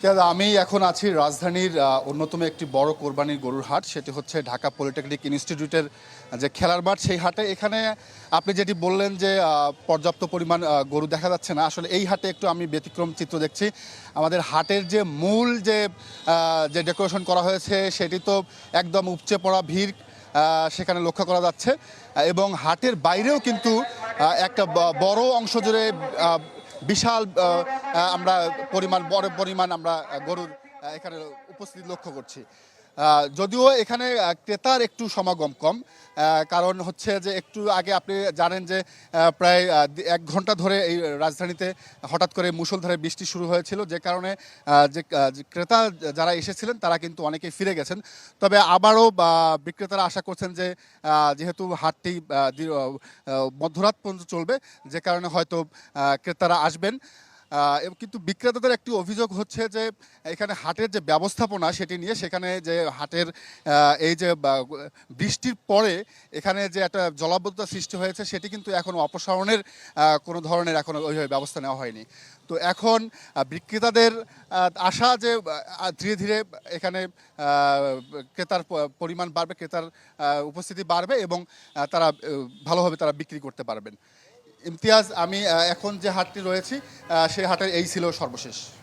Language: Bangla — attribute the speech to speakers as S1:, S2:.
S1: আমি এখন আছি রাজধানীর অন্যতম একটি বড় কোরবানির গরুর হাট, সেটি হচ্ছে ঢাকা পলিটেকনিক ইনস্টিটিউটের যে খেলার মাঠ, সেই হাটে। এখানে আপনি যেটি বললেন যে পর্যাপ্ত পরিমাণ গরু দেখা যাচ্ছে না, আসলে এই হাটে একটু আমি ব্যতিক্রম চিত্র দেখছি। আমাদের হাটের যে মূল যে ডেকোরেশন করা হয়েছে সেটি তো একদম উপচে পড়া ভিড় সেখানে লক্ষ্য করা যাচ্ছে, এবং হাটের বাইরেও কিন্তু একটা বড় অংশ জুড়ে বিশাল আমরা বড় পরিমাণ আমরা গরুর এখানে উপস্থিতি লক্ষ্য করছি। যদিও এখানে ক্রেতার একটু সমাগম কম, কারণ হচ্ছে যে একটু আগে আপনি জানেন যে প্রায় 1 ঘন্টা ধরে এই রাজধানীতে হঠাৎ করে মুষলধারে বৃষ্টি শুরু হয়েছিল, যে কারণে যে ক্রেতা যারা এসেছিলেন তারা কিন্তু অনেকেই ফিরে গেছেন। তবে আবারও বিক্রেতারা আশা করছেন যে যেহেতু হাটটি মধ্যরাত পর্যন্ত চলবে, যে কারণে হয়তো ক্রেতারা আসবেন। এবং কিন্তু বিক্রেতাদের একটি অভিযোগ হচ্ছে যে এখানে হাটের যে ব্যবস্থাপনা সেটি নিয়ে, সেখানে যে হাটের এই যে বৃষ্টির পরে এখানে যে একটা জলাবদ্ধতা সৃষ্টি হয়েছে, সেটি কিন্তু এখনও অপসারণের কোনো ধরনের এখনও ওইভাবে ব্যবস্থা নেওয়া হয়নি। তো এখন বিক্রেতাদের আশা যে ধীরে ধীরে এখানে ক্রেতার পরিমাণ বাড়বে, ক্রেতার উপস্থিতি বাড়বে, এবং তারা ভালোভাবে তারা বিক্রি করতে পারবেন। ইমতিয়াজ, আমি এখন যে হাটটি রয়েছি সেই হাটের এই ছিল সর্বশেষ।